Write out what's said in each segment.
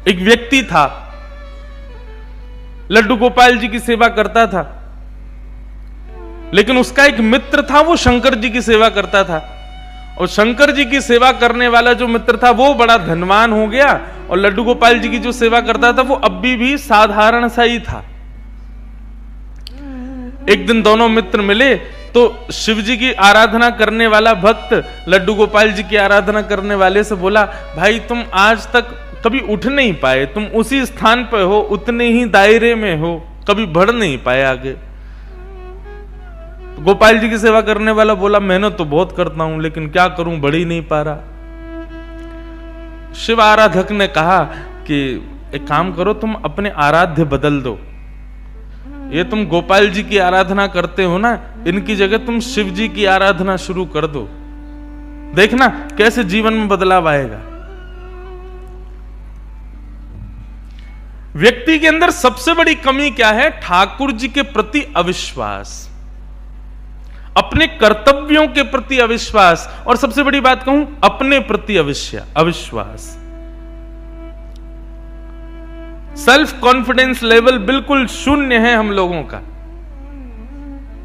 एक व्यक्ति था, लड्डू गोपाल जी की सेवा करता था, लेकिन उसका एक मित्र था, वो शंकर जी की सेवा करता था। और शंकर जी की सेवा करने वाला जो मित्र था वो बड़ा धनवान हो गया, और लड्डू गोपाल जी की जो सेवा करता था वो अब भी साधारण सा ही था। एक दिन दोनों मित्र मिले तो शिव जी की आराधना करने वाला भक्त लड्डू गोपाल जी की आराधना करने वाले से बोला, भाई तुम आज तक कभी उठ नहीं पाए, तुम उसी स्थान पर हो, उतने ही दायरे में हो, कभी बढ़ नहीं पाए आगे। गोपाल जी की सेवा करने वाला बोला, मेहनत तो बहुत करता हूं लेकिन क्या करूं, बढ़ ही नहीं पा रहा। शिव आराधक ने कहा कि एक काम करो, तुम अपने आराध्य बदल दो। ये तुम गोपाल जी की आराधना करते हो ना, इनकी जगह तुम शिव जी की आराधना शुरू कर दो, देखना कैसे जीवन में बदलाव आएगा। व्यक्ति के अंदर सबसे बड़ी कमी क्या है? ठाकुर जी के प्रति अविश्वास, अपने कर्तव्यों के प्रति अविश्वास, और सबसे बड़ी बात कहूं, अपने प्रति अविश्वास। सेल्फ कॉन्फिडेंस लेवल बिल्कुल शून्य है हम लोगों का,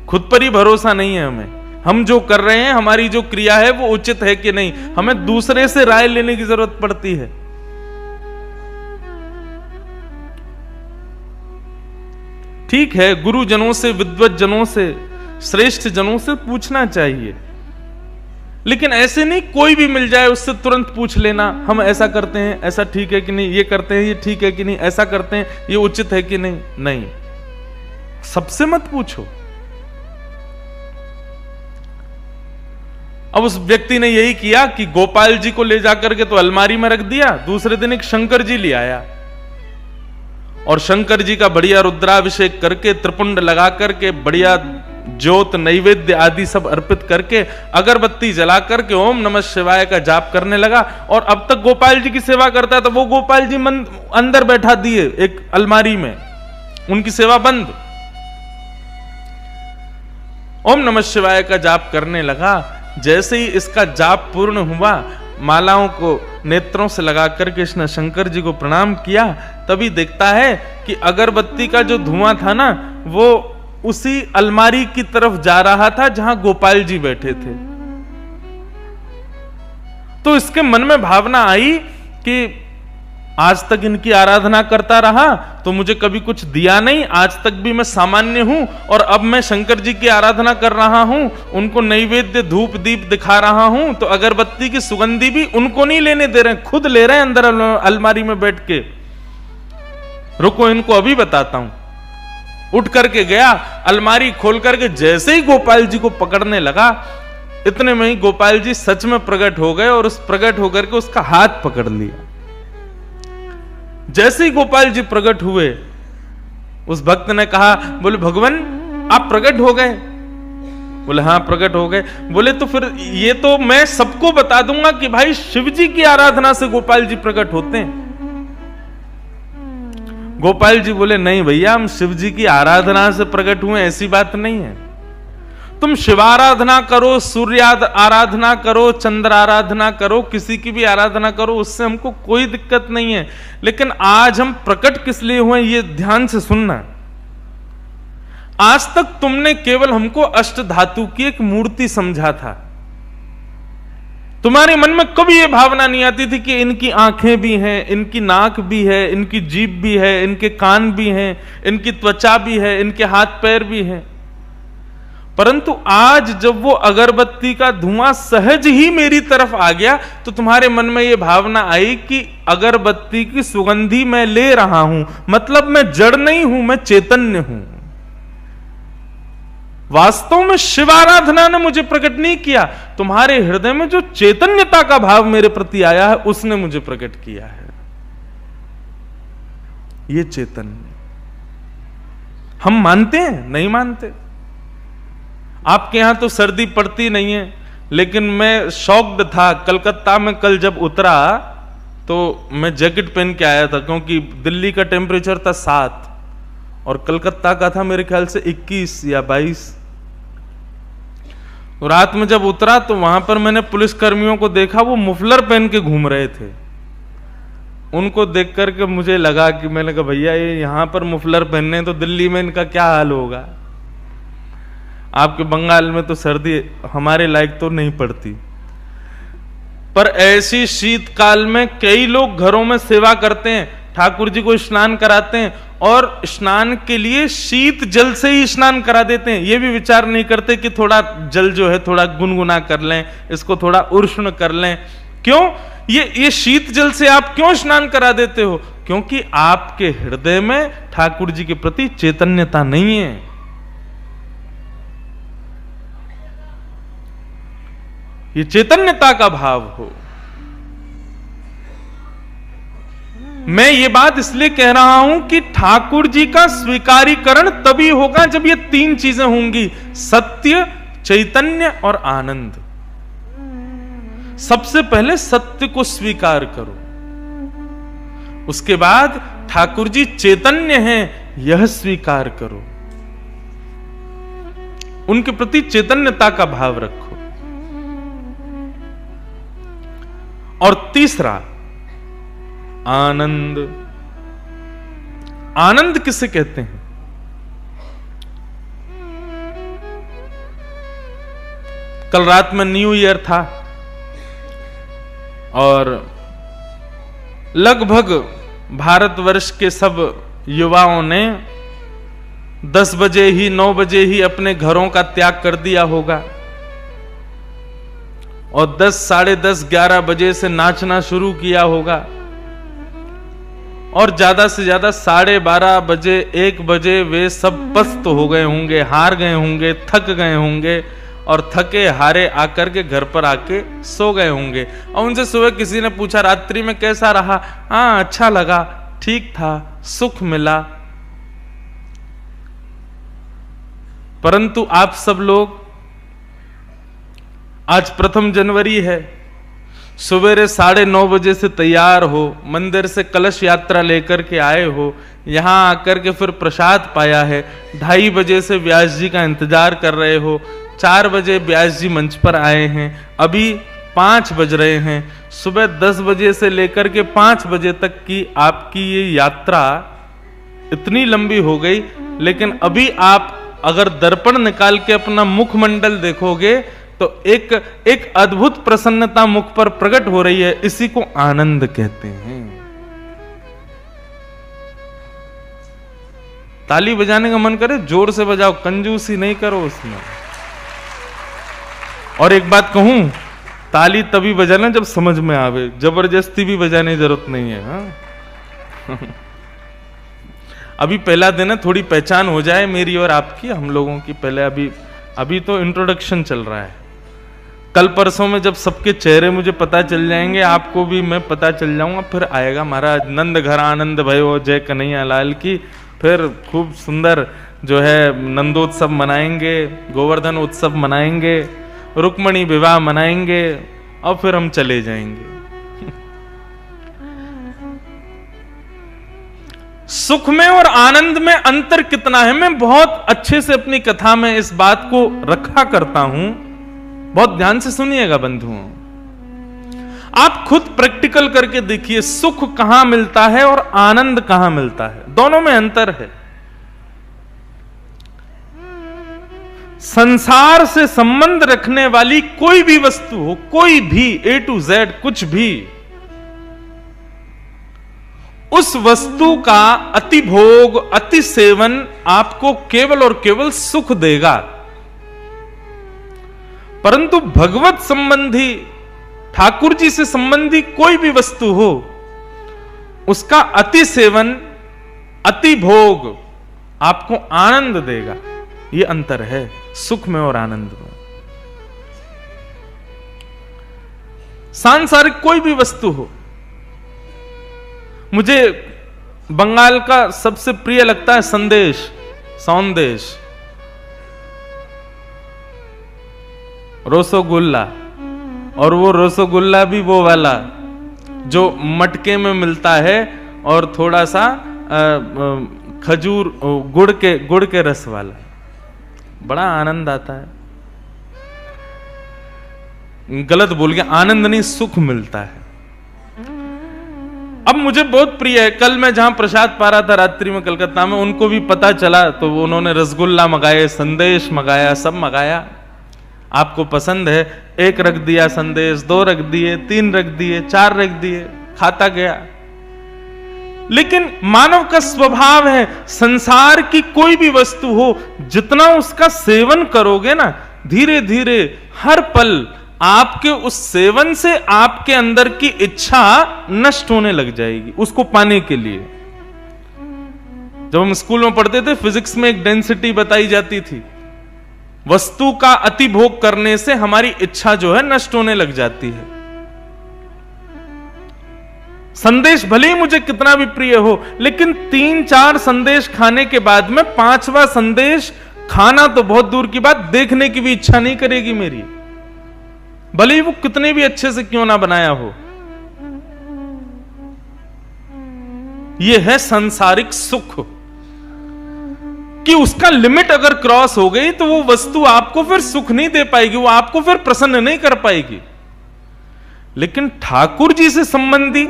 खुद पर ही भरोसा नहीं है हमें। हम जो कर रहे हैं, हमारी जो क्रिया है वो उचित है कि नहीं, हमें दूसरे से राय लेने की जरूरत पड़ती है। ठीक है, गुरुजनों से, विद्वत जनों से, श्रेष्ठ जनों से पूछना चाहिए, लेकिन ऐसे नहीं कोई भी मिल जाए उससे तुरंत पूछ लेना, हम ऐसा करते हैं, ऐसा ठीक है कि नहीं, ये करते हैं, ये ठीक है कि नहीं, ऐसा करते हैं, ये उचित है कि नहीं। नहीं, सबसे मत पूछो। अब उस व्यक्ति ने यही किया कि गोपाल जी को ले जाकर के तो अलमारी में रख दिया, दूसरे दिन एक शंकर जी ले आया, और शंकर जी का बढ़िया रुद्राभिषेक करके, त्रिपुंड लगा करके, बढ़िया ज्योत नैवेद्य आदि सब अर्पित करके, अगरबत्ती जला करके ओम नमः शिवाय का जाप करने लगा। और अब तक गोपाल जी की सेवा करता था, वो गोपाल जी अंदर बैठा दिए एक अलमारी में, उनकी सेवा बंद। ओम नमः शिवाय का जाप करने लगा। जैसे ही इसका जाप पूर्ण हुआ, मालाओं को नेत्रों से लगा करके इसने शंकर जी को प्रणाम किया, तभी देखता है कि अगरबत्ती का जो धुआं था ना, वो उसी अलमारी की तरफ जा रहा था जहां गोपाल जी बैठे थे। तो इसके मन में भावना आई कि आज तक इनकी आराधना करता रहा तो मुझे कभी कुछ दिया नहीं, आज तक भी मैं सामान्य हूं, और अब मैं शंकर जी की आराधना कर रहा हूं, उनको नैवेद्य धूप दीप दिखा रहा हूं, तो अगरबत्ती की सुगंधी भी उनको नहीं लेने दे रहे, खुद ले रहे हैं अंदर अलमारी में बैठ के। रुको, इनको अभी बताता हूं। उठ करके गया, अलमारी खोल करके जैसे ही गोपाल जी को पकड़ने लगा, इतने में ही गोपाल जी सच में प्रकट हो गए, और उस प्रकट होकर के उसका हाथ पकड़ लिया। जैसे ही गोपाल जी प्रकट हुए, उस भक्त ने कहा, बोले भगवान आप प्रकट हो गए? बोले हाँ प्रकट हो गए। बोले तो फिर ये तो मैं सबको बता दूंगा कि भाई शिव जी की आराधना से गोपाल जी प्रकट होते हैं। गोपाल जी बोले नहीं भैया, हम शिव जी की आराधना से प्रकट हुए, ऐसी बात नहीं है। तुम शिवाराधना करो, सूर्य आराधना करो, चंद्र आराधना करो, किसी की भी आराधना करो, उससे हमको कोई दिक्कत नहीं है, लेकिन आज हम प्रकट किस लिए हुए ये ध्यान से सुनना। आज तक तुमने केवल हमको अष्ट धातु की एक मूर्ति समझा था, तुम्हारे मन में कभी यह भावना नहीं आती थी कि इनकी आंखें भी हैं, इनकी नाक भी है, इनकी जीभ भी है, इनके कान भी हैं, इनकी त्वचा भी है, इनके हाथ पैर भी हैं। परंतु आज जब वो अगरबत्ती का धुआं सहज ही मेरी तरफ आ गया, तो तुम्हारे मन में यह भावना आई कि अगरबत्ती की सुगंधी मैं ले रहा हूं, मतलब मैं जड़ नहीं हूं, मैं चैतन्य हूं। वास्तव में शिव आराधना ने मुझे प्रकट नहीं किया, तुम्हारे हृदय में जो चैतन्यता का भाव मेरे प्रति आया है उसने मुझे प्रकट किया है। ये चैतन्य हम मानते हैं? नहीं मानते। आपके यहां तो सर्दी पड़ती नहीं है, लेकिन मैं शॉक्ड था। कलकत्ता में कल जब उतरा तो मैं जैकेट पहन के आया था, क्योंकि दिल्ली का टेम्परेचर था 7 और कलकत्ता का था मेरे ख्याल से 21 या 22। तो रात में जब उतरा तो वहां पर मैंने पुलिस कर्मियों को देखा, वो मुफलर पहन के घूम रहे थे। उनको देख करके मुझे लगा कि मैंने कहा भैया ये यहां पर मुफलर पहनने तो दिल्ली में इनका क्या हाल होगा। आपके बंगाल में तो सर्दी हमारे लायक तो नहीं पड़ती, पर ऐसी शीतकाल में कई लोग घरों में सेवा करते हैं, ठाकुर जी को स्नान कराते हैं और स्नान के लिए शीत जल से ही स्नान करा देते हैं। ये भी विचार नहीं करते कि थोड़ा जल जो है थोड़ा गुनगुना कर लें, इसको थोड़ा उष्ण कर लें। क्यों? ये शीत जल से आप क्यों स्नान करा देते हो? क्योंकि आपके हृदय में ठाकुर जी के प्रति चैतन्यता नहीं है। ये चैतन्यता का भाव हो। मैं ये बात इसलिए कह रहा हूं कि ठाकुर जी का स्वीकारीकरण तभी होगा जब ये तीन चीजें होंगी, सत्य, चैतन्य और आनंद। सबसे पहले सत्य को स्वीकार करो, उसके बाद ठाकुर जी चैतन्य हैं यह स्वीकार करो, उनके प्रति चैतन्यता का भाव रखो। और तीसरा आनंद। आनंद किसे कहते हैं? कल रात में न्यू ईयर था और लगभग भारतवर्ष के सब युवाओं ने 10 बजे ही 9 बजे ही अपने घरों का त्याग कर दिया होगा और 10, साढ़े 10, 11 बजे से नाचना शुरू किया होगा और ज्यादा से ज्यादा 12:30 बजे 1 बजे वे सब पस्त हो गए होंगे, हार गए होंगे, थक गए होंगे और थके हारे आकर के घर पर आके सो गए होंगे। और उनसे सुबह किसी ने पूछा रात्रि में कैसा रहा? हाँ अच्छा लगा, ठीक था, सुख मिला। परंतु आप सब लोग आज 1 जनवरी है, सवेरे 9:30 बजे से तैयार हो, मंदिर से कलश यात्रा लेकर के आए हो, यहां आकर के फिर प्रसाद पाया है, 2:30 बजे से व्यास जी का इंतजार कर रहे हो, 4 बजे व्यास जी मंच पर आए हैं, अभी 5 बज रहे हैं, सुबह 10 बजे से लेकर के 5 बजे तक की आपकी ये यात्रा इतनी लंबी हो गई, लेकिन अभी आप अगर दर्पण निकाल के अपना मुखमंडल देखोगे तो एक अद्भुत प्रसन्नता मुख पर प्रकट हो रही है। इसी को आनंद कहते हैं। ताली बजाने का मन करे जोर से बजाओ, कंजूसी नहीं करो उसमें। और एक बात कहूं, ताली तभी बजाना जब समझ में आवे, जबरदस्ती भी बजाने की जरूरत नहीं है। हाँ? अभी पहला दिन है, थोड़ी पहचान हो जाए मेरी और आपकी, हम लोगों की। पहले अभी तो इंट्रोडक्शन चल रहा है। कल परसों में जब सबके चेहरे मुझे पता चल जाएंगे, आपको भी मैं पता चल जाऊंगा, फिर आएगा महाराज नंद घर आनंद भयो जय कन्हैया लाल की। फिर खूब सुंदर जो है नंदोत्सव मनाएंगे, गोवर्धन उत्सव मनाएंगे, रुक्मणी विवाह मनाएंगे और फिर हम चले जाएंगे। सुख में और आनंद में अंतर कितना है, मैं बहुत अच्छे से अपनी कथा में इस बात को रखा करता हूं। बहुत ध्यान से सुनिएगा बंधुओं, आप खुद प्रैक्टिकल करके देखिए सुख कहां मिलता है और आनंद कहां मिलता है। दोनों में अंतर है। संसार से संबंध रखने वाली कोई भी वस्तु हो, कोई भी A to Z कुछ भी, उस वस्तु का अति भोग, अति सेवन आपको केवल और केवल सुख देगा। परंतु भगवत संबंधी, ठाकुर जी से संबंधी कोई भी वस्तु हो, उसका अति सेवन, अति भोग आपको आनंद देगा। यह अंतर है सुख में और आनंद में। सांसारिक कोई भी वस्तु हो, मुझे बंगाल का सबसे प्रिय लगता है संदेश, सौंदेश, रसगुल्ला। और वो रसगुल्ला भी वो वाला जो मटके में मिलता है और थोड़ा सा खजूर गुड़ के रस वाला, बड़ा आनंद आता है। गलत बोल गया, आनंद नहीं सुख मिलता है। अब मुझे बहुत प्रिय है, कल मैं जहां प्रसाद पा रहा था रात्रि में कलकत्ता में, उनको भी पता चला तो उन्होंने रसगुल्ला मंगाए, संदेश मंगाया, सब मंगाया। आपको पसंद है, 1 रख दिया संदेश, 2 रख दिए, 3 रख दिए, 4 रख दिए, खाता गया। लेकिन मानव का स्वभाव है, संसार की कोई भी वस्तु हो, जितना उसका सेवन करोगे ना, धीरे धीरे हर पल आपके उस सेवन से आपके अंदर की इच्छा नष्ट होने लग जाएगी उसको पाने के लिए। जब हम स्कूल में पढ़ते थे, फिजिक्स में एक डेंसिटी बताई जाती थी, वस्तु का अति भोग करने से हमारी इच्छा जो है नष्ट होने लग जाती है। संदेश भले ही मुझे कितना भी प्रिय हो, लेकिन 3-4 संदेश खाने के बाद में 5वां संदेश खाना तो बहुत दूर की बात, देखने की भी इच्छा नहीं करेगी मेरी, भले ही वो कितने भी अच्छे से क्यों ना बनाया हो। यह है सांसारिक सुख कि उसका लिमिट अगर क्रॉस हो गई तो वो वस्तु आपको फिर सुख नहीं दे पाएगी, वो आपको फिर प्रसन्न नहीं कर पाएगी। लेकिन ठाकुर जी से संबंधी,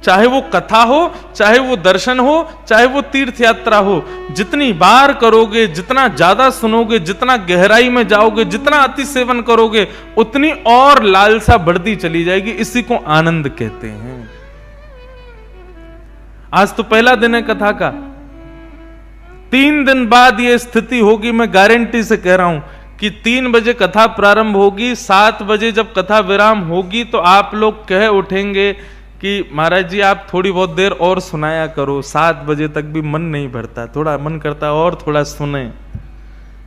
चाहे वो कथा हो, चाहे वो दर्शन हो, चाहे वो तीर्थ यात्रा हो, जितनी बार करोगे, जितना ज्यादा सुनोगे, जितना गहराई में जाओगे, जितना अति सेवन करोगे, उतनी और लालसा बढ़ती चली जाएगी। इसी को आनंद कहते हैं। आज तो पहला दिन है कथा का, 3 दिन बाद यह स्थिति होगी, मैं गारंटी से कह रहा हूं कि 3 बजे कथा प्रारंभ होगी, 7 बजे जब कथा विराम होगी तो आप लोग कह उठेंगे कि महाराज जी आप थोड़ी बहुत देर और सुनाया करो, 7 बजे तक भी मन नहीं भरता, थोड़ा मन करता और थोड़ा सुने।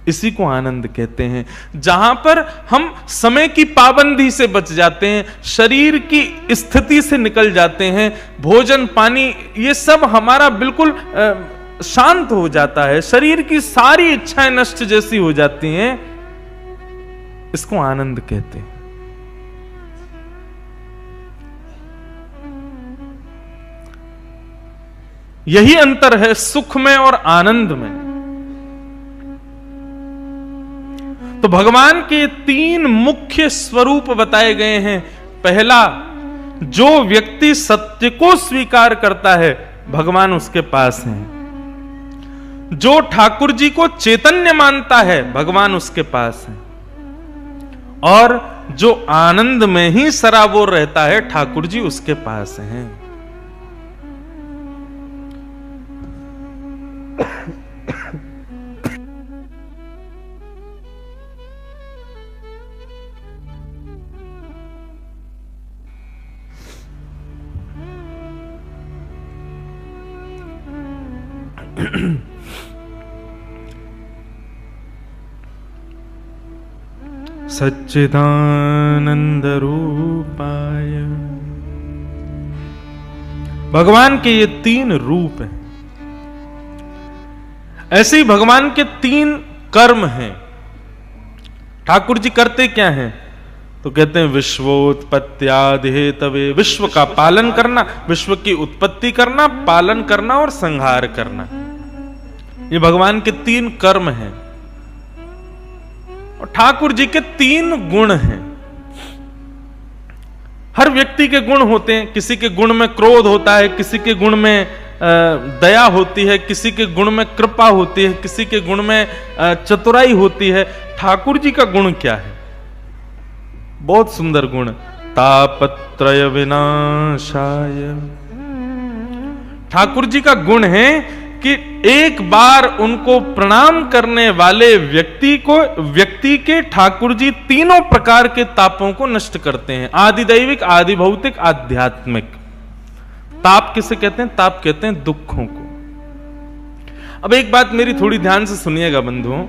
इसी को आनंद कहते हैं, जहां पर हम समय की पाबंदी से बच जाते हैं, शरीर की स्थिति से निकल जाते हैं, भोजन पानी ये सब हमारा बिल्कुल शांत हो जाता है, शरीर की सारी इच्छाएं नष्ट जैसी हो जाती हैं। इसको आनंद कहते हैं। यही अंतर है सुख में और आनंद में। तो भगवान के 3 मुख्य स्वरूप बताए गए हैं। पहला, जो व्यक्ति सत्य को स्वीकार करता है भगवान उसके पास है। जो ठाकुर जी को चैतन्य मानता है भगवान उसके पास है। और जो आनंद में ही सराबोर रहता है ठाकुर जी उसके पास हैं। सच्चिदानंद रूपाय, भगवान के ये 3 रूप हैं। ऐसे ही भगवान के 3 कर्म हैं। ठाकुर जी करते क्या हैं? तो कहते हैं विश्वोत्पत्त्यादि हेतवे, विश्व का पालन करना, विश्व की उत्पत्ति करना, पालन करना और संहार करना, ये भगवान के 3 कर्म हैं। और ठाकुर जी के 3 गुण हैं। हर व्यक्ति के गुण होते हैं, किसी के गुण में क्रोध होता है, किसी के गुण में दया होती है, किसी के गुण में कृपा होती है, किसी के गुण में चतुराई होती है। ठाकुर जी का गुण क्या है? बहुत सुंदर गुण, तापत्रय विनाशाय। ठाकुर जी का गुण है कि एक बार उनको प्रणाम करने वाले व्यक्ति के ठाकुर जी 3 प्रकार के तापों को नष्ट करते हैं। आदि दैविक, आदि भौतिक, आध्यात्मिक। ताप किसे कहते हैं? ताप कहते हैं दुखों को। अब एक बात मेरी थोड़ी ध्यान से सुनिएगा बंधुओं,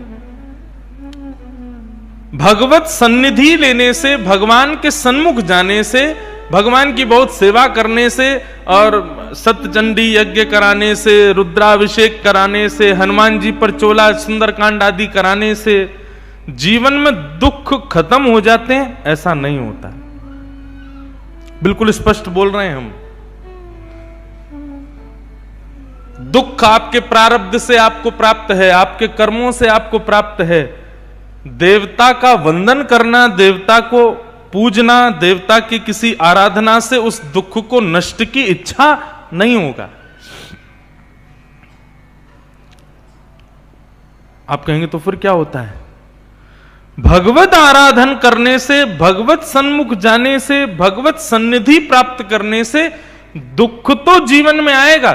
भगवत सन्निधि लेने से, भगवान के सन्मुख जाने से, भगवान की बहुत सेवा करने से और सत्यचंडी यज्ञ कराने से, रुद्राभिषेक कराने से, हनुमान जी पर चोला सुंदरकांड आदि कराने से जीवन में दुख खत्म हो जाते हैं? ऐसा नहीं होता। बिल्कुल स्पष्ट बोल रहे हैं हम। दुख आपके प्रारब्ध से आपको प्राप्त है, आपके कर्मों से आपको प्राप्त है। देवता का वंदन करना, देवता को पूजना, देवता की किसी आराधना से उस दुख को नष्ट की इच्छा नहीं होगा। आप कहेंगे तो फिर क्या होता है? भगवत आराधन करने से, भगवत सन्मुख जाने से, भगवत सन्निधि प्राप्त करने से दुख तो जीवन में आएगा,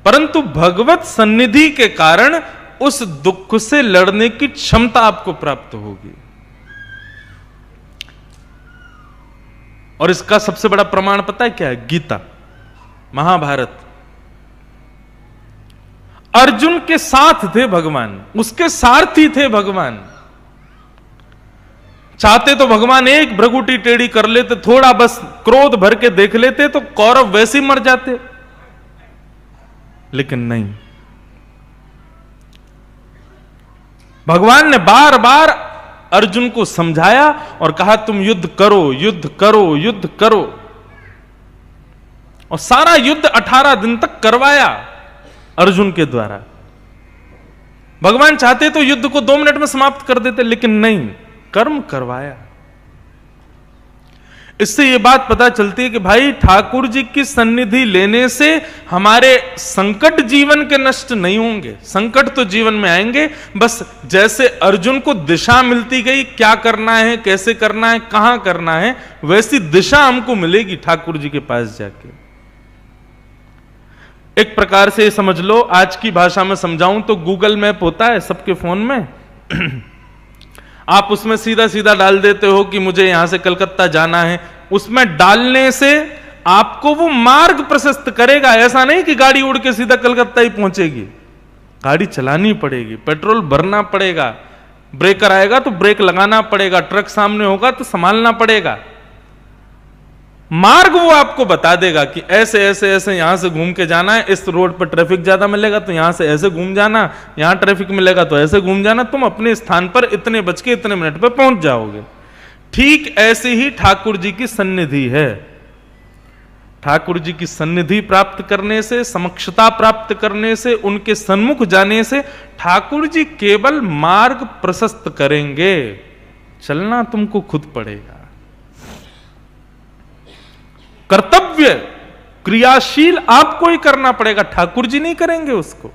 परंतु भगवत सन्निधि के कारण उस दुख से लड़ने की क्षमता आपको प्राप्त होगी। और इसका सबसे बड़ा प्रमाण पता है क्या है? गीता, महाभारत। अर्जुन के साथ थे भगवान, उसके सारथी थे भगवान। चाहते तो भगवान एक भ्रगुटी टेढ़ी कर लेते, थोड़ा बस क्रोध भर के देख लेते तो कौरव वैसे ही मर जाते, लेकिन नहीं। भगवान ने बार बार अर्जुन को समझाया और कहा तुम युद्ध करो, युद्ध करो, युद्ध करो। और सारा युद्ध 18 दिन तक करवाया अर्जुन के द्वारा। भगवान चाहते तो युद्ध को 2 मिनट में समाप्त कर देते, लेकिन नहीं, कर्म करवाया। इससे यह बात पता चलती है कि भाई ठाकुर जी की सन्निधि लेने से हमारे संकट जीवन के नष्ट नहीं होंगे। संकट तो जीवन में आएंगे, बस जैसे अर्जुन को दिशा मिलती गई, क्या करना है, कैसे करना है, कहां करना है, वैसी दिशा हमको मिलेगी ठाकुर जी के पास जाके। एक प्रकार से समझ लो, आज की भाषा में समझाऊं तो गूगल मैप होता है सबके फोन में। आप उसमें सीधा सीधा डाल देते हो कि मुझे यहां से कलकत्ता जाना है। उसमें डालने से आपको वो मार्ग प्रशस्त करेगा। ऐसा नहीं कि गाड़ी उड़ के सीधा कलकत्ता ही पहुंचेगी। गाड़ी चलानी पड़ेगी, पेट्रोल भरना पड़ेगा, ब्रेकर आएगा तो ब्रेक लगाना पड़ेगा, ट्रक सामने होगा तो संभालना पड़ेगा। मार्ग वो आपको बता देगा कि ऐसे ऐसे ऐसे यहां से घूम के जाना है, इस रोड पर ट्रैफिक ज्यादा मिलेगा तो यहां से ऐसे घूम जाना, यहां ट्रैफिक मिलेगा तो ऐसे घूम जाना, तुम अपने स्थान पर इतने बज के इतने मिनट पर पहुंच जाओगे। ठीक ऐसे ही ठाकुर जी की सन्निधि है। ठाकुर जी की सन्निधि प्राप्त करने से, समक्षता प्राप्त करने से, उनके सन्मुख जाने से ठाकुर जी केवल मार्ग प्रशस्त करेंगे, चलना तुमको खुद पड़ेगा। कर्तव्य क्रियाशील आपको ही करना पड़ेगा, ठाकुर जी नहीं करेंगे उसको।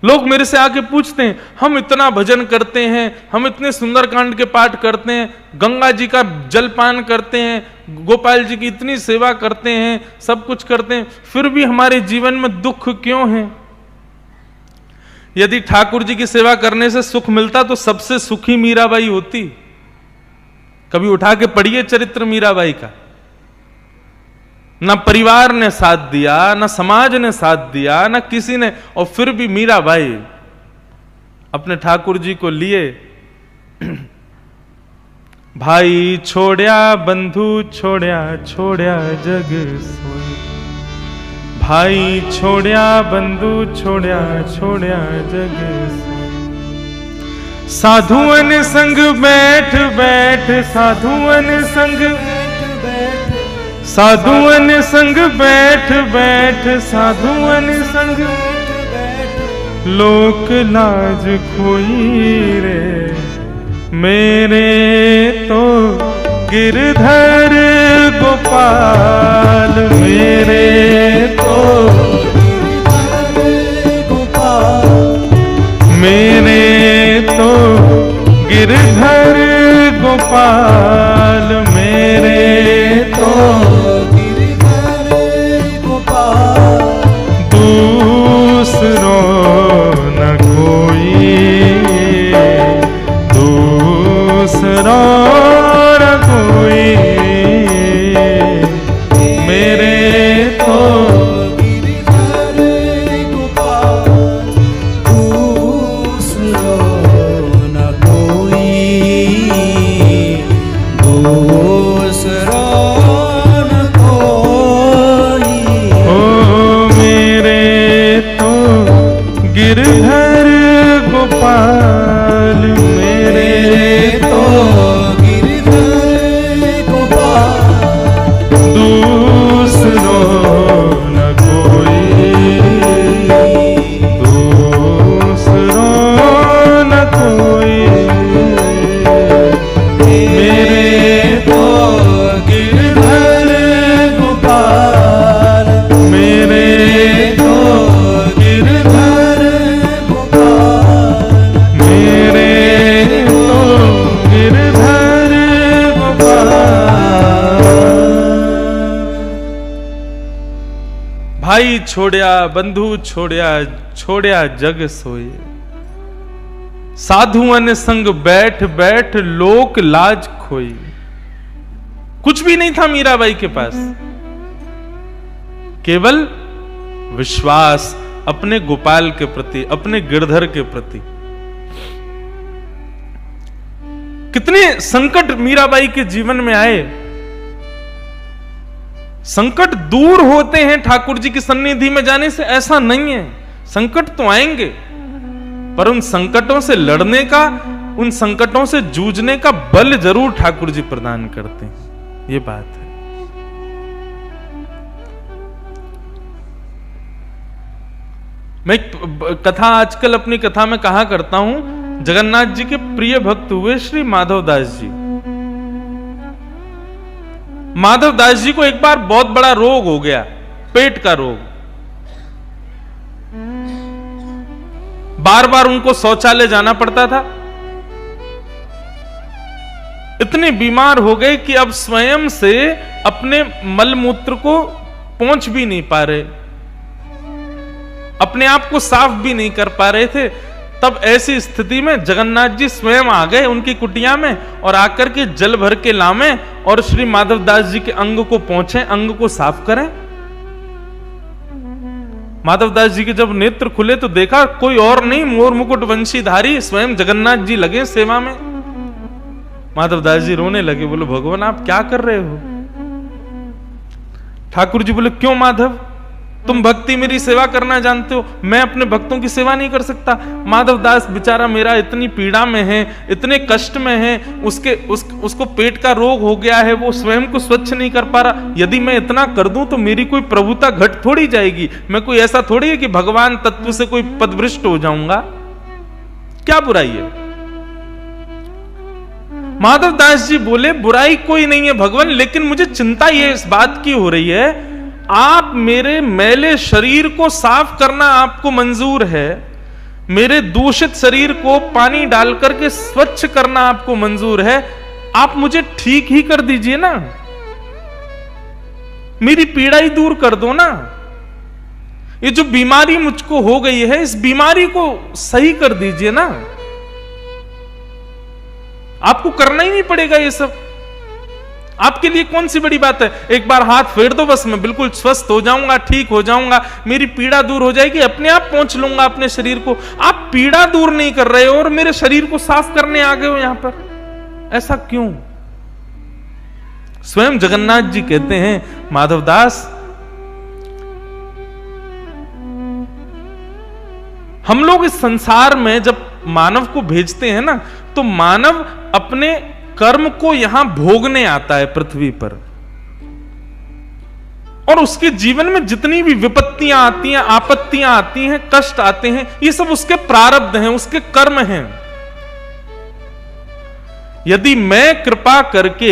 लोग मेरे से आके पूछते हैं, हम इतना भजन करते हैं, हम इतने सुंदरकांड के पाठ करते हैं, गंगा जी का जलपान करते हैं, गोपाल जी की इतनी सेवा करते हैं, सब कुछ करते हैं, फिर भी हमारे जीवन में दुख क्यों है? यदि ठाकुर जी की सेवा करने से सुख मिलता तो सबसे सुखी मीराबाई होती। कभी उठा के पढ़िए चरित्र मीराबाई का। ना परिवार ने साथ दिया, ना समाज ने साथ दिया, ना किसी ने, और फिर भी मीराबाई अपने ठाकुर जी को लिए। भाई छोड़या बंधु छोड़या, छोड़या जग सोई। भाई छोड़या बंधु छोड़या, छोड़या जग सोई। साधुअन संग बैठ बैठ, साधुअन संग बैठ, साधुअन संग बैठ बैठ, साधुअन संग बैठ, लोक लाज खोई रे मेरे तो गिरधर गोपाल, मेरे तो गिरधर गोपाल, मेरे तो गिरधर गोपाल, मेरे तो गिरधर गोपाल, दूसरो न कोई, दूसरो न कोई। भाई छोड़या बंधु छोड़या, छोड़या जग सोए। साधुअन संग बैठ बैठ लोक लाज खोई। कुछ भी नहीं था मीराबाई के पास, केवल विश्वास अपने गोपाल के प्रति, अपने गिरधर के प्रति। कितने संकट मीराबाई के जीवन में आए। संकट दूर होते हैं ठाकुर जी की सन्निधि में जाने से, ऐसा नहीं है। संकट तो आएंगे, पर उन संकटों से लड़ने का, उन संकटों से जूझने का बल जरूर ठाकुर जी प्रदान करते हैं। ये बात है। मैं कथा आजकल अपनी कथा में कहा करता हूं, जगन्नाथ जी के प्रिय भक्त हुए श्री माधव दास जी। माधव दास जी को एक बार बहुत बड़ा रोग हो गया, पेट का रोग। बार बार उनको शौचालय जाना पड़ता था। इतने बीमार हो गए कि अब स्वयं से अपने मलमूत्र को पहुंच भी नहीं पा रहे, अपने आप को साफ भी नहीं कर पा रहे थे। तब ऐसी स्थिति में जगन्नाथ जी स्वयं आ गए उनकी कुटिया में और आकर के जल भर के लामे और श्री माधव दास जी के अंग को पहुंचे, अंग को साफ करें। माधव दास जी के जब नेत्र खुले तो देखा कोई और नहीं, मोर मुकुट वंशीधारी स्वयं जगन्नाथ जी लगे सेवा में। माधव दास जी रोने लगे, बोले भगवान आप क्या कर रहे हो? ठाकुर जी बोले क्यों माधव, तुम भक्ति मेरी सेवा करना जानते हो, मैं अपने भक्तों की सेवा नहीं कर सकता। माधव दास बेचारा मेरा इतनी पीड़ा में है, इतने कष्ट में है, उसको पेट का रोग हो गया है, वो स्वयं को स्वच्छ नहीं कर पा रहा। यदि मैं इतना कर दूं तो मेरी कोई प्रभुता घट थोड़ी जाएगी। मैं कोई ऐसा थोड़ी है कि भगवान तत्व से कोई पदभ्रष्ट हो जाऊंगा, क्या बुराई है? माधव दास जी बोले बुराई कोई नहीं है भगवान, लेकिन मुझे चिंता ये इस बात की हो रही है, आप मेरे मैले शरीर को साफ करना आपको मंजूर है, मेरे दूषित शरीर को पानी डाल करके स्वच्छ करना आपको मंजूर है, आप मुझे ठीक ही कर दीजिए ना, मेरी पीड़ा ही दूर कर दो ना। ये जो बीमारी मुझको हो गई है, इस बीमारी को सही कर दीजिए ना। आपको करना ही नहीं पड़ेगा ये सब, आपके लिए कौन सी बड़ी बात है। एक बार हाथ फेर दो, बस मैं बिल्कुल स्वस्थ हो जाऊंगा, ठीक हो जाऊंगा, मेरी पीड़ा दूर हो जाएगी, अपने आप पहुंच लूंगा अपने शरीर को। आप पीड़ा दूर नहीं कर रहे हो और मेरे शरीर को साफ करने आ गए हो यहां पर, ऐसा क्यों? स्वयं जगन्नाथ जी कहते हैं माधवदास, हम लोग इस संसार में जब मानव को भेजते हैं ना, तो मानव अपने कर्म को यहां भोगने आता है पृथ्वी पर, और उसके जीवन में जितनी भी विपत्तियां आती हैं, आपत्तियां आती हैं, कष्ट आते हैं, ये सब उसके प्रारब्ध हैं, उसके कर्म हैं। यदि मैं कृपा करके,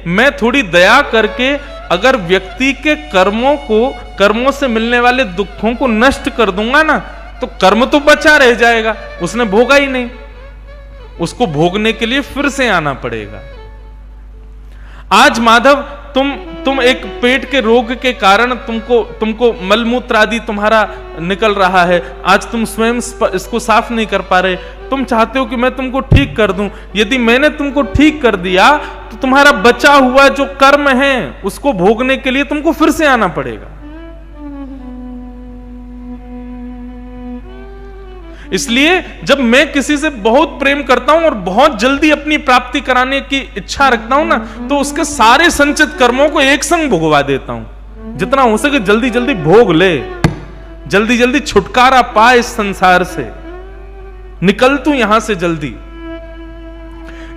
मैं थोड़ी दया करके अगर व्यक्ति के कर्मों से मिलने वाले दुखों को नष्ट कर दूंगा ना, तो कर्म तो बचा रह जाएगा, उसने भोगा ही नहीं, उसको भोगने के लिए फिर से आना पड़ेगा। आज माधव तुम एक पेट के रोग के कारण तुमको मलमूत्र आदि तुम्हारा निकल रहा है, आज तुम स्वयं इसको साफ नहीं कर पा रहे, तुम चाहते हो कि मैं तुमको ठीक कर दूं। यदि मैंने तुमको ठीक कर दिया तो तुम्हारा बचा हुआ जो कर्म है उसको भोगने के लिए तुमको फिर से आना पड़ेगा। इसलिए जब मैं किसी से बहुत प्रेम करता हूं और बहुत जल्दी अपनी प्राप्ति कराने की इच्छा रखता हूं ना, तो उसके सारे संचित कर्मों को एक संग भोगवा देता हूं। जितना हो सके जल्दी जल्दी भोग ले, जल्दी जल्दी छुटकारा पा इस संसार से, निकल तू यहां से जल्दी।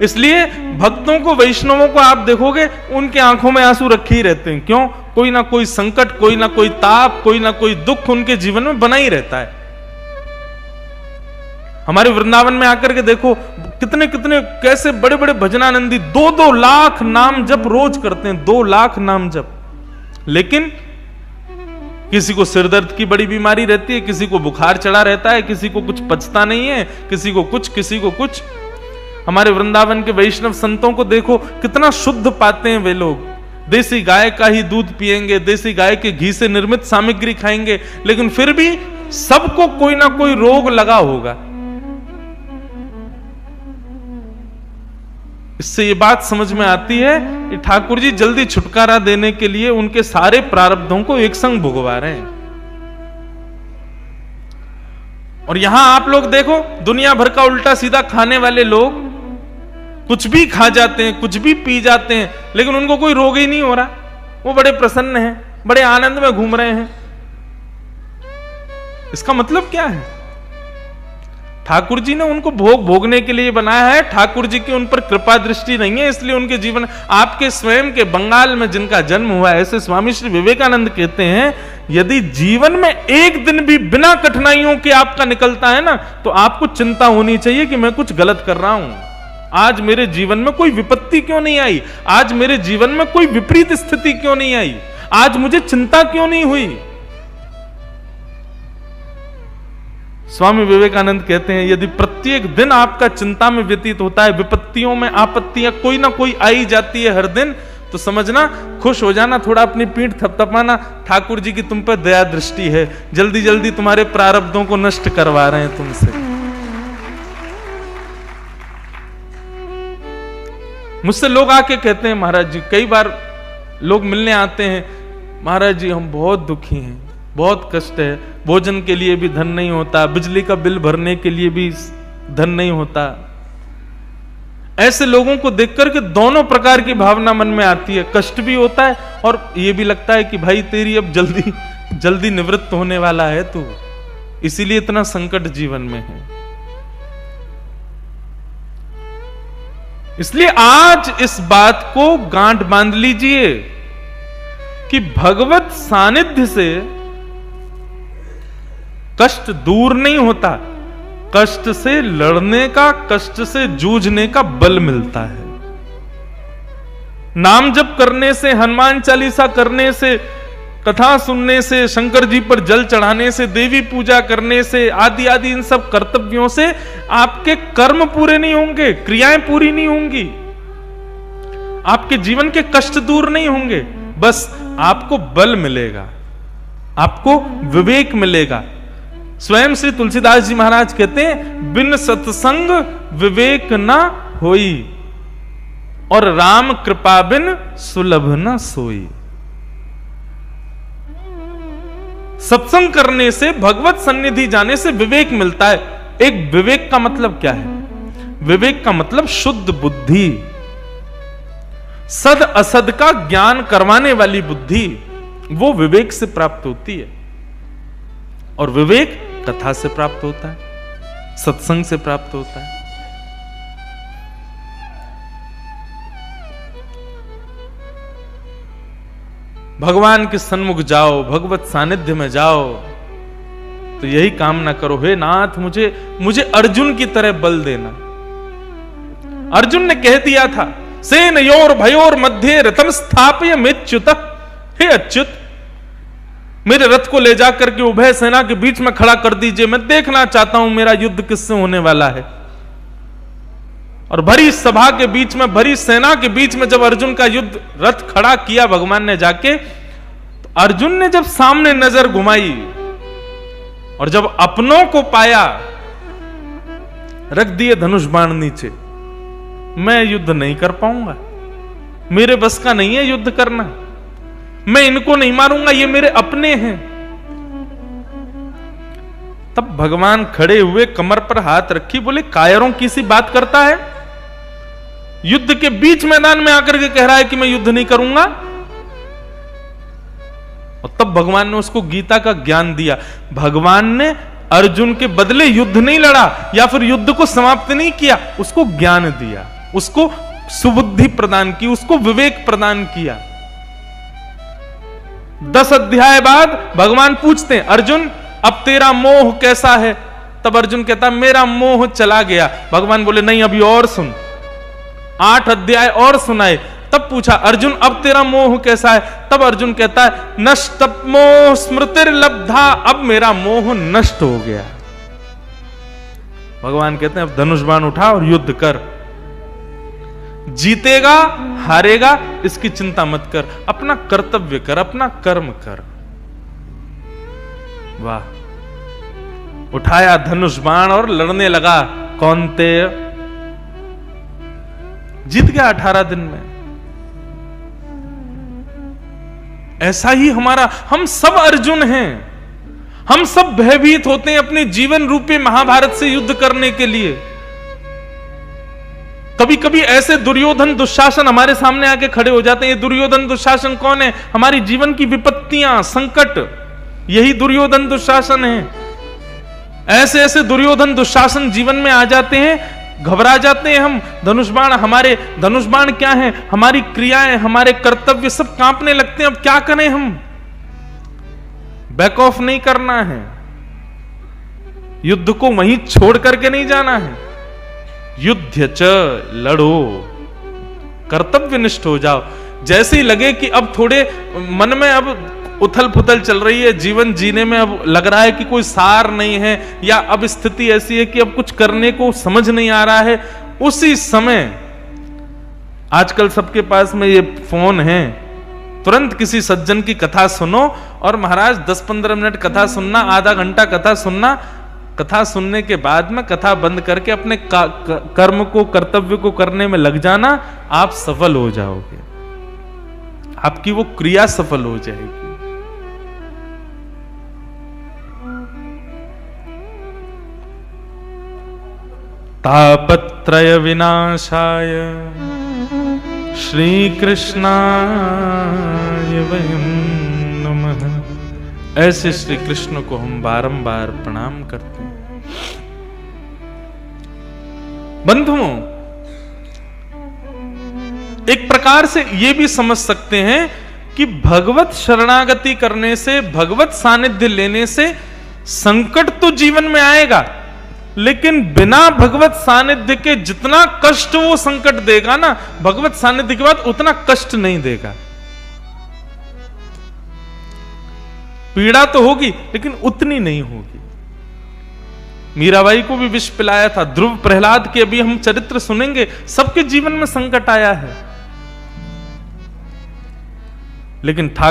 इसलिए भक्तों को, वैष्णवों को आप देखोगे उनके आंखों में आंसू रखे ही रहते हैं। क्यों? कोई ना कोई संकट, कोई ना कोई ताप, कोई ना कोई दुख उनके जीवन में बना ही रहता है। हमारे वृंदावन में आकर के देखो कितने कितने कैसे बड़े बड़े भजनानंदी 2-2 लाख नाम जप रोज करते हैं, 2 लाख नाम जप। लेकिन किसी को सिरदर्द की बड़ी बीमारी रहती है, किसी को बुखार चढ़ा रहता है, किसी को कुछ पचता नहीं है, किसी को कुछ, किसी को कुछ। हमारे वृंदावन के वैष्णव संतों को देखो कितना शुद्ध पाते हैं वे लोग। देसी गाय का ही दूध पिएंगे, देसी गाय के घी से निर्मित सामग्री खाएंगे, लेकिन फिर भी सबको कोई ना कोई रोग लगा होगा। इससे ये बात समझ में आती है कि ठाकुर जी जल्दी छुटकारा देने के लिए उनके सारे प्रारब्धों को एक संग भुगवा रहे हैं। और यहां आप लोग देखो, दुनिया भर का उल्टा सीधा खाने वाले लोग कुछ भी खा जाते हैं, कुछ भी पी जाते हैं, लेकिन उनको कोई रोग ही नहीं हो रहा। वो बड़े प्रसन्न हैं, बड़े आनंद में घूम रहे हैं। इसका मतलब क्या है? ठाकुर जी ने उनको भोग भोगने के लिए बनाया है। ठाकुर जी की उन पर कृपा दृष्टि नहीं है, इसलिए उनके जीवन, आपके स्वयं के बंगाल में जिनका जन्म हुआ है, ऐसे स्वामी श्री विवेकानंद कहते हैं, यदि जीवन में एक दिन भी बिना कठिनाइयों के आपका निकलता है ना, तो आपको चिंता होनी चाहिए कि मैं कुछ गलत कर रहा हूं। आज मेरे जीवन में कोई विपत्ति क्यों नहीं आई? आज मेरे जीवन में कोई विपरीत स्थिति क्यों नहीं आई? आज मुझे चिंता क्यों नहीं हुई? स्वामी विवेकानंद कहते हैं, यदि प्रत्येक दिन आपका चिंता में व्यतीत होता है, विपत्तियों में आपत्तियां कोई ना कोई आई जाती है हर दिन, तो समझना, खुश हो जाना, थोड़ा अपनी पीठ थपथपाना, ठाकुर जी की तुम पर दया दृष्टि है, जल्दी जल्दी तुम्हारे प्रारब्धों को नष्ट करवा रहे हैं तुमसे। मुझसे लोग आके कहते हैं, महाराज जी, कई बार लोग मिलने आते हैं, महाराज जी हम बहुत दुखी हैं, बहुत कष्ट है, भोजन के लिए भी धन नहीं होता, बिजली का बिल भरने के लिए भी धन नहीं होता। ऐसे लोगों को देखकर के दोनों प्रकार की भावना मन में आती है, कष्ट भी होता है और ये भी लगता है कि भाई तेरी अब जल्दी जल्दी निवृत्त होने वाला है तू, इसीलिए इतना संकट जीवन में है। इसलिए आज इस बात को गांठ बांध लीजिए कि भगवत सानिध्य से कष्ट दूर नहीं होता, कष्ट से लड़ने का, कष्ट से जूझने का बल मिलता है। नाम जप करने से, हनुमान चालीसा करने से, कथा सुनने से, शंकर जी पर जल चढ़ाने से, देवी पूजा करने से, आदि आदि इन सब कर्तव्यों से आपके कर्म पूरे नहीं होंगे, क्रियाएं पूरी नहीं होंगी, आपके जीवन के कष्ट दूर नहीं होंगे, बस आपको बल मिलेगा, आपको विवेक मिलेगा। स्वयं श्री तुलसीदास जी महाराज कहते हैं, बिन सत्संग विवेक न होई और राम कृपा बिन सुलभ न सोई। सत्संग करने से, भगवत सन्निधि जाने से विवेक मिलता है। एक विवेक का मतलब क्या है? विवेक का मतलब शुद्ध बुद्धि, सद असद का ज्ञान करवाने वाली बुद्धि, वो विवेक से प्राप्त होती है। और विवेक कथा से प्राप्त होता है, सत्संग से प्राप्त होता है। भगवान के सन्मुख जाओ, भगवत सानिध्य में जाओ, तो यही कामना करो, हे नाथ मुझे अर्जुन की तरह बल देना। अर्जुन ने कह दिया था, सेनयोर भयोर मध्य रथम स्थापय मेच्युत, हे अच्युत मेरे रथ को ले जाकर के उभय सेना के बीच में खड़ा कर दीजिए, मैं देखना चाहता हूं मेरा युद्ध किससे होने वाला है। और भरी सभा के बीच में, भरी सेना के बीच में जब अर्जुन का युद्ध रथ खड़ा किया भगवान ने जाके, तो अर्जुन ने जब सामने नजर घुमाई और जब अपनों को पाया, रख दिए धनुष बाण नीचे, मैं युद्ध नहीं कर पाऊंगा, मेरे बस का नहीं है युद्ध करना, मैं इनको नहीं मारूंगा, ये मेरे अपने हैं। तब भगवान खड़े हुए, कमर पर हाथ रखी, बोले कायरों की सी बात करता है, युद्ध के बीच मैदान में आकर के कह रहा है कि मैं युद्ध नहीं करूंगा। और तब भगवान ने उसको गीता का ज्ञान दिया। भगवान ने अर्जुन के बदले युद्ध नहीं लड़ा या फिर युद्ध को समाप्त नहीं किया, उसको ज्ञान दिया, उसको सुबुद्धि प्रदान की, उसको विवेक प्रदान किया। 10 अध्याय बाद भगवान पूछते हैं, अर्जुन अब तेरा मोह कैसा है? तब अर्जुन कहता मेरा मोह चला गया। भगवान बोले नहीं, अभी और सुन। 8 अध्याय और सुनाए। तब पूछा अर्जुन अब तेरा मोह कैसा है? तब अर्जुन कहता है नष्ट मोह स्मृतिर्लब्धा, अब मेरा मोह नष्ट हो गया। भगवान कहते हैं अब धनुष बाण उठा और युद्ध कर। जीतेगा हारेगा इसकी चिंता मत कर, अपना कर्तव्य कर, अपना कर्म कर। वाह, उठाया धनुष बाण और लड़ने लगा कौन्तेय, जीत गया 18 दिन में। ऐसा ही हम सब अर्जुन हैं, हम सब भयभीत होते हैं अपने जीवन रूपी महाभारत से युद्ध करने के लिए। कभी कभी ऐसे दुर्योधन दुशासन हमारे सामने आके खड़े हो जाते हैं। ये दुर्योधन दुशासन कौन है? हमारी जीवन की विपत्तियां, संकट, यही दुर्योधन दुशासन है। ऐसे ऐसे दुर्योधन दुशासन जीवन में आ जाते हैं, घबरा जाते हैं हम। धनुष्बाण, हमारे धनुष्बाण क्या है? हमारी क्रियाएं, हमारे कर्तव्य सब कांपने लगते हैं। अब क्या करें हम? बैक ऑफ नहीं करना है, युद्ध को वहीं छोड़ करके नहीं जाना है। युद्ध च, लड़ो, कर्तव्यनिष्ठ हो जाओ। जैसे ही लगे कि अब थोड़े मन में अब उथल पुथल चल रही है, जीवन जीने में अब लग रहा है कि कोई सार नहीं है, या अब स्थिति ऐसी है कि अब कुछ करने को समझ नहीं आ रहा है, उसी समय आजकल सबके पास में ये फोन है, तुरंत किसी सज्जन की कथा सुनो। और महाराज 10-15 मिनट कथा सुनना, आधा घंटा कथा सुनना, कथा सुनने के बाद में कथा बंद करके अपने कर्म को, कर्तव्य को करने में लग जाना, आप सफल हो जाओगे, आपकी वो क्रिया सफल हो जाएगी। तापत्रय विनाशाय श्री कृष्णाय वयं नमः। ऐसे श्री कृष्ण को हम बारंबार प्रणाम करते हैं। बंधुओं, एक प्रकार से यह भी समझ सकते हैं कि भगवत शरणागति करने से, भगवत सानिध्य लेने से संकट तो जीवन में आएगा, लेकिन बिना भगवत सानिध्य के जितना कष्ट वो संकट देगा ना, भगवत सानिध्य के बाद उतना कष्ट नहीं देगा। पीड़ा तो होगी लेकिन उतनी नहीं होगी। मीराबाई को भी विष पिलाया था, ध्रुव प्रहलाद के अभी हम चरित्र सुनेंगे, सबके जीवन में संकट आया है, लेकिन ठाकुर